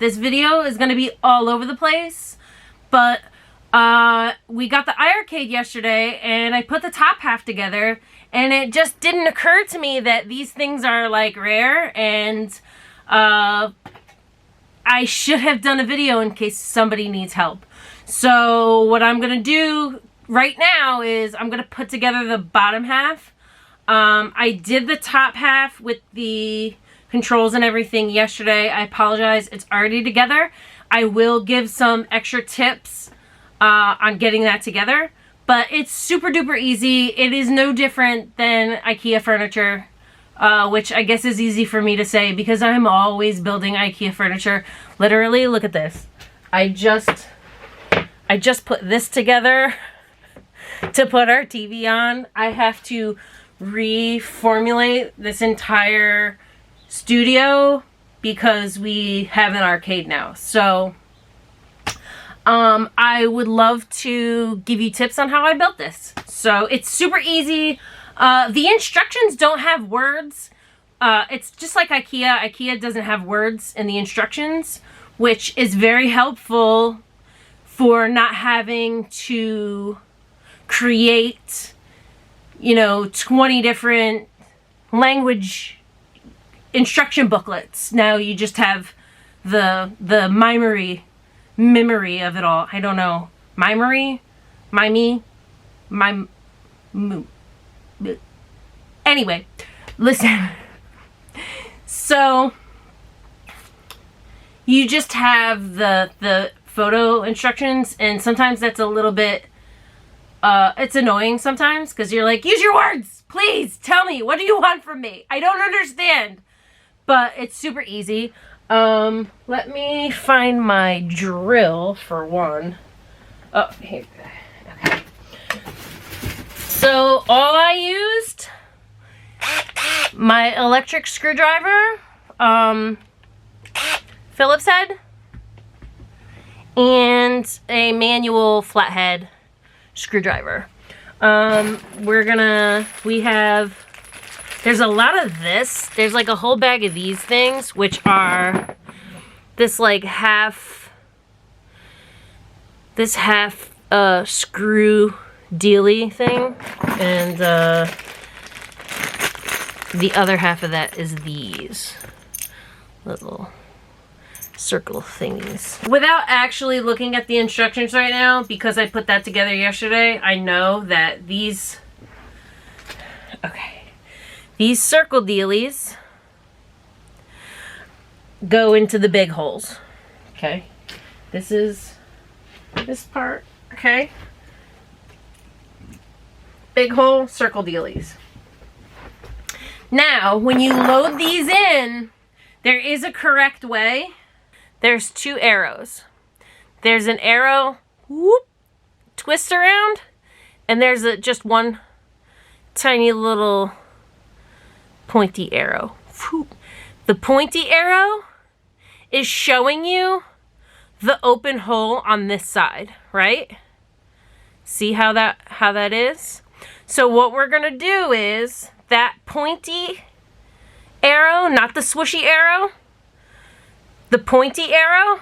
This video is going to be all over the place, but we got the iiRcade yesterday, and I put the top half together, and it just didn't occur to me that these things are like rare, and I should have done a video in case somebody needs help. So what I'm going to do right now is I'm going to put together the bottom half. I did the top half with the controls and everything yesterday. I apologize, it's already together. I will give some extra tips on getting that together, but it's super duper easy. It is no different than IKEA furniture, which I guess is easy for me to say because I'm always building IKEA furniture. Literally, look at this. I just put this together to put our TV on. I have to reformulate this entire studio because we have an arcade now. So I would love to give you tips on how I built this. So it's super easy. The instructions don't have words. It's just like IKEA. IKEA doesn't have words in the instructions, which is very helpful for not having to create, you know, 20 different language instruction booklets. Now you just have the memory of it all. I don't know. Anyway, listen. So you just have the photo instructions, and sometimes that's a little bit it's annoying sometimes because you're like, use your words, please tell me, what do you want from me? I don't understand. But it's super easy. Let me find my drill for one. Oh, here. Okay. So all I used, my electric screwdriver, Phillips head, and a manual flathead screwdriver. There's a lot of this. There's like a whole bag of these things, which are this like half screw dealy thing, and the other half of that is these little circle thingies. Without actually looking at the instructions right now, because I put that together yesterday, I know that these circle dealies go into the big holes. Okay, this is this part. Okay, big hole, circle dealies. Now when you load these in, there is a correct way. There's two arrows. There's an arrow, whoop, twist around, and there's just one tiny little pointy arrow. Whoop. The pointy arrow is showing you the open hole on this side, right? See how that is? So what we're gonna do is that pointy arrow, not the swooshy arrow, the pointy arrow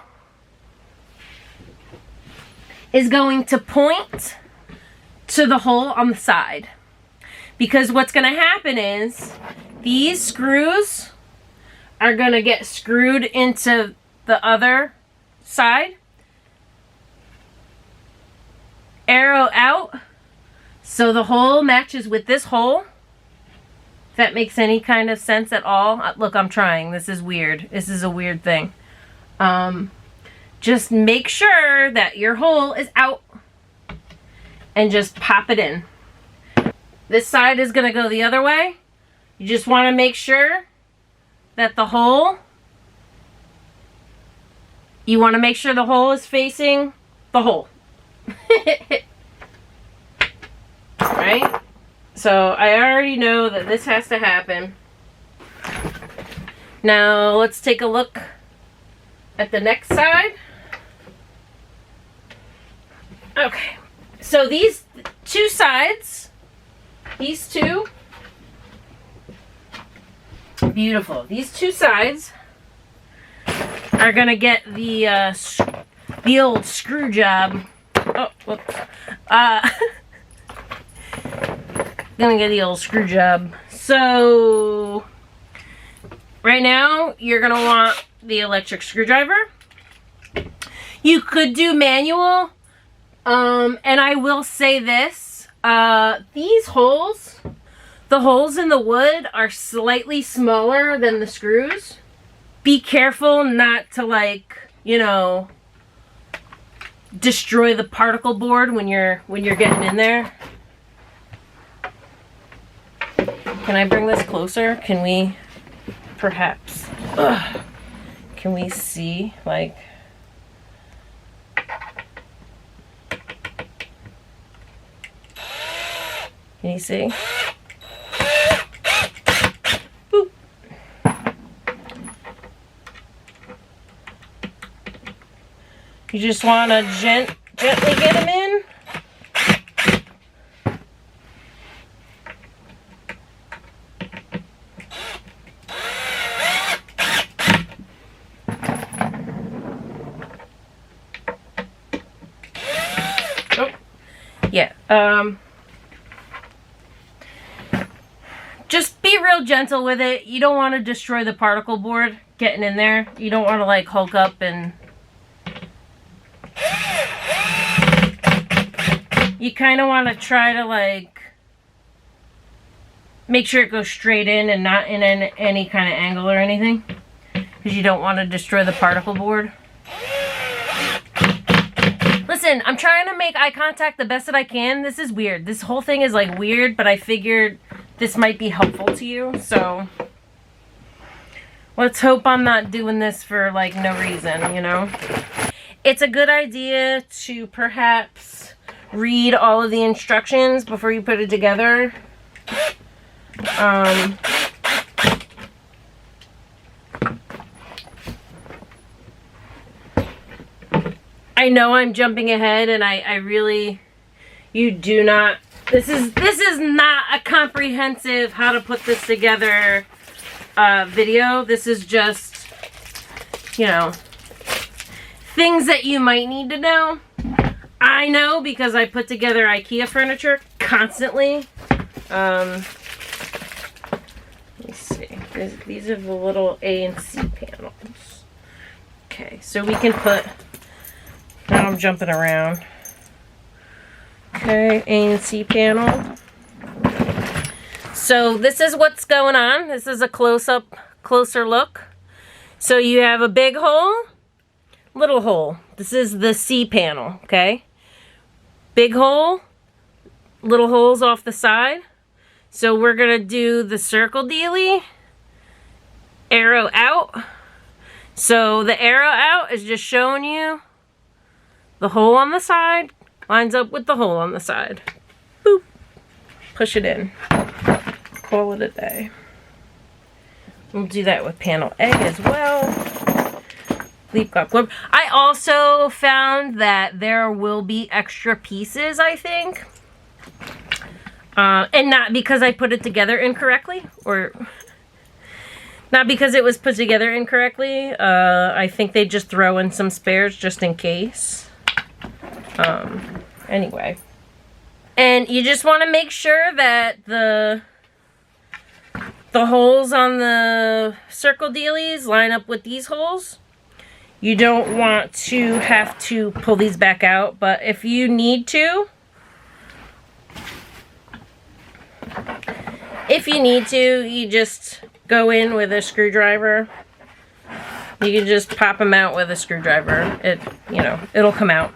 is going to point to the hole on the side. Because what's going to happen is these screws are going to get screwed into the other side. Arrow out. So the hole matches with this hole. If that makes any kind of sense at all. Look, I'm trying. This is weird. This is a weird thing. Just make sure that your hole is out and just pop it in. This side is going to go the other way. You just want to make sure that the hole, you want to make sure the hole is facing the hole. Right? So I already know that this has to happen. Now let's take a look at the next side. Okay, so these two sides, these two, beautiful. These two sides are gonna get the old screw job. Oh, whoops. Gonna get the old screw job. So right now you're gonna want the electric screwdriver. You could do manual, and I will say this, these holes, the holes in the wood are slightly smaller than the screws. Be careful not to, like, you know, destroy the particle board when you're getting in there. Can I bring this closer? Can we perhaps, can we see, like, can you see? Boop. You just want to gently get them in. Oh, yeah. Just be real gentle with it. You don't want to destroy the particle board getting in there. You don't want to, like, hulk up and... You kind of want to try to, like, make sure it goes straight in and not in any kind of angle or anything. Because you don't want to destroy the particle board. Listen, I'm trying to make eye contact the best that I can. This is weird. This whole thing is, like, weird, but I figured this might be helpful to you, so let's hope I'm not doing this for, like, no reason, you know? It's a good idea to perhaps read all of the instructions before you put it together. I know I'm jumping ahead, and I really, you do not, this is not a comprehensive how to put this together video. This is just, you know, things that you might need to know. I know because I put together IKEA furniture constantly. Let me see. These are the little A and C panels. Okay, so we can put, now I'm jumping around. Okay, A and C panel. So this is what's going on. This is a closer look. So you have a big hole, little hole. This is the C panel, okay? Big hole, little holes off the side. So we're gonna do the circle dealy, arrow out. So the arrow out is just showing you the hole on the side lines up with the hole on the side. Boop. Push it in. Call it a day. We'll do that with panel A as well. Leap clock. I also found that there will be extra pieces, I think. And not because I put it together incorrectly, or not because it was put together incorrectly. I think they just throw in some spares just in case. Anyway. And you just want to make sure that the holes on the circle dealies line up with these holes. You don't want to have to pull these back out, but if you need to, you just go in with a screwdriver. You can just pop them out with a screwdriver. It'll come out.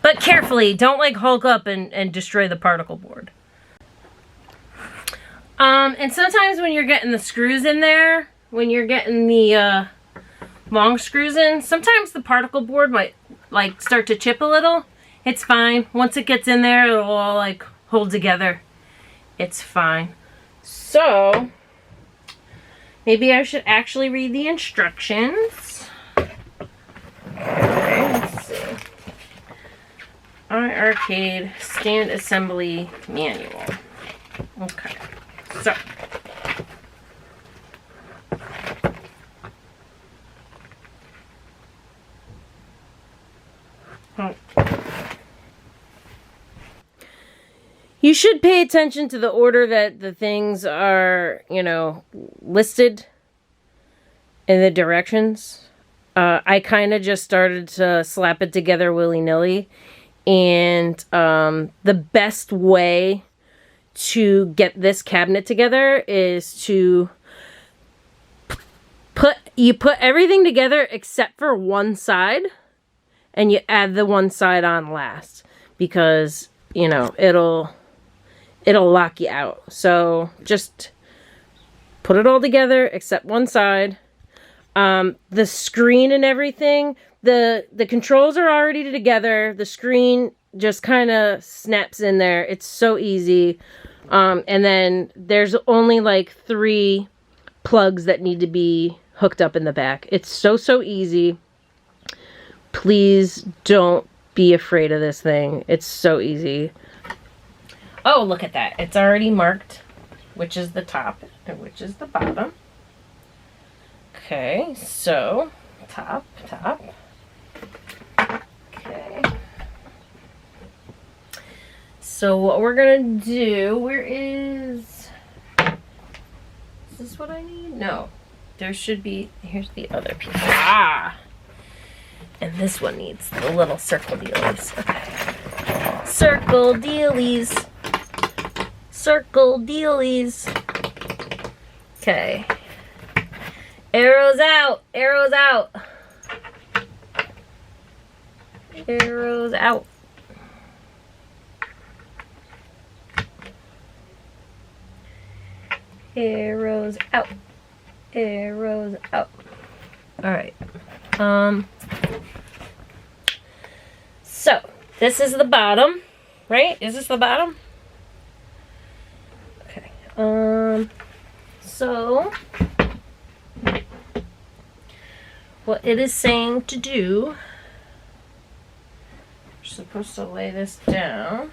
But carefully, don't like hulk up and destroy the particle board. And sometimes when you're getting the screws in there, when you're getting the long screws in, sometimes the particle board might like start to chip a little. It's fine. Once it gets in there, it'll all like hold together. It's fine. So, maybe I should actually read the instructions. Okay, let's see. iiRcade Stand Assembly Manual. Okay, so You should pay attention to the order that the things are, you know, listed in the directions. I kind of just started to slap it together willy-nilly. And the best way to get this cabinet together is to put everything together except for one side. And you add the one side on last. Because, you know, it'll lock you out. So just put it all together except one side. The screen and everything, the controls are already together. The screen just kind of snaps in there. It's so easy. And then there's only like 3 plugs that need to be hooked up in the back. It's so easy. Please don't be afraid of this thing. It's so easy. Oh, look at that. It's already marked which is the top and which is the bottom. Okay, so top. Okay. So what we're gonna do, is this what I need? No. There should be, here's the other piece. Ah! And this one needs the little circle dealies. Okay. Circle dealies. Circle dealies. Okay. Arrows out. Arrows out. Arrows out. Arrows out. Arrows out. All right. So this is the bottom, right? Is this the bottom? Okay. So what it is saying to do, you're supposed to lay this down.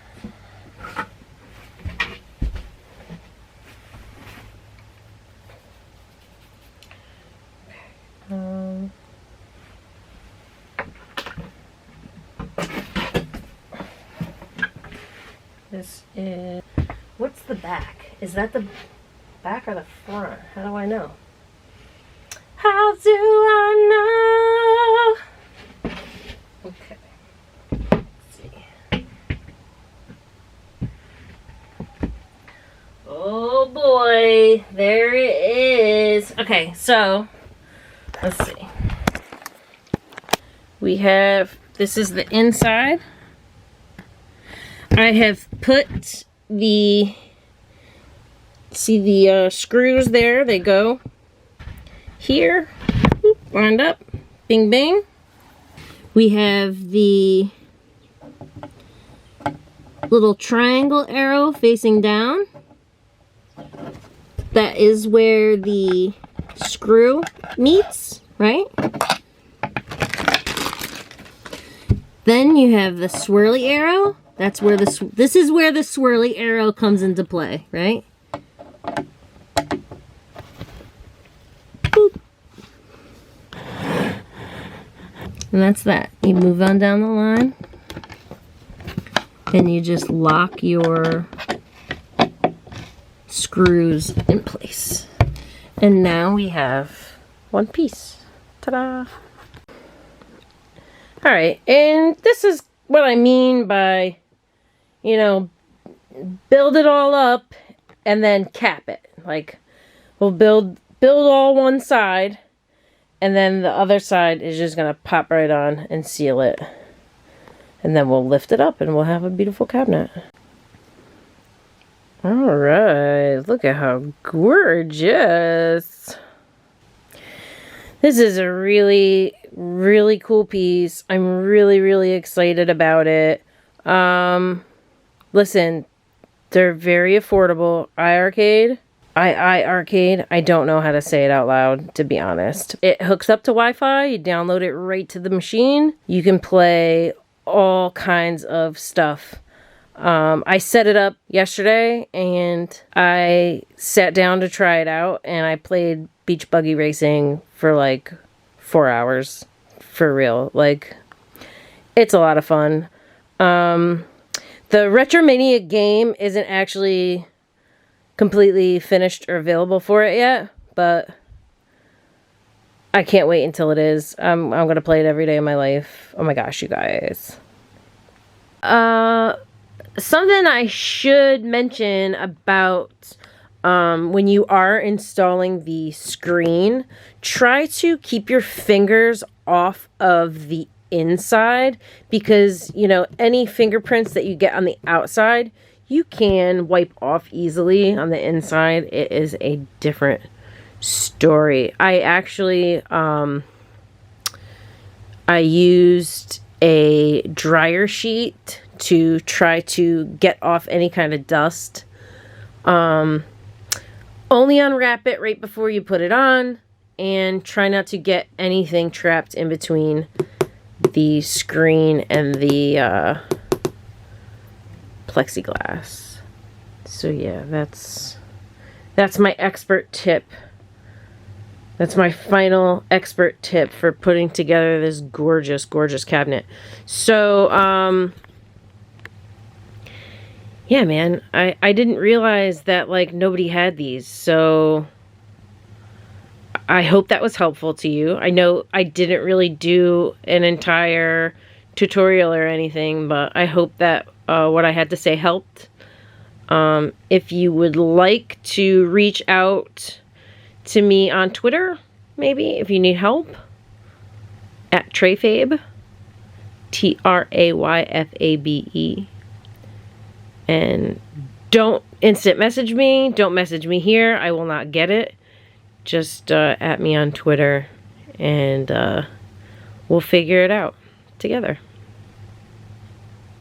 This is, what's the back? Is that the back or the front? How do I know? How do I know? Okay. Let's see. Oh boy, there it is. Okay, so let's see. We have, this is the inside. I have put the, see the screws there, they go here, wind up, bing bang. We have the little triangle arrow facing down. That is where the screw meets, right? Then you have the swirly arrow. That's where this is where the swirly arrow comes into play, right? Boop. And that's that. You move on down the line and you just lock your screws in place. And now we have one piece. Ta-da! Alright, and this is what I mean by, you know, build it all up and then cap it. Like, we'll build all one side, and then the other side is just gonna pop right on and seal it. And then we'll lift it up and we'll have a beautiful cabinet. Alright, look at how gorgeous. This is a really, really cool piece. I'm really excited about it. Listen, they're very affordable. iiRcade. iiRcade. I don't know how to say it out loud, to be honest. It hooks up to Wi-Fi. You download it right to the machine. You can play all kinds of stuff. I set it up yesterday and I sat down to try it out and I played beach buggy racing for like 4 hours. For real. Like, It's a lot of fun. The RetroMania game isn't actually completely finished or available for it yet, but I can't wait until it is. I'm going to play it every day of my life. Oh my gosh, you guys. Something I should mention about when you are installing the screen, try to keep your fingers off of the inside, because, you know, any fingerprints that you get on the outside, you can wipe off easily. On the inside, it is a different story. I actually, I used a dryer sheet to try to get off any kind of dust. Only unwrap it right before you put it on, and try not to get anything trapped in between the screen and the plexiglass. So yeah, that's my expert tip. That's my final expert tip for putting together this gorgeous, gorgeous cabinet. So, yeah, man, I didn't realize that, like, nobody had these, so I hope that was helpful to you. I know I didn't really do an entire tutorial or anything, but I hope that what I had to say helped. If you would like to reach out to me on Twitter, maybe, if you need help, at Trayfabe, Trayfabe. And don't instant message me. Don't message me here. I will not get it. Just at me on Twitter, and we'll figure it out together.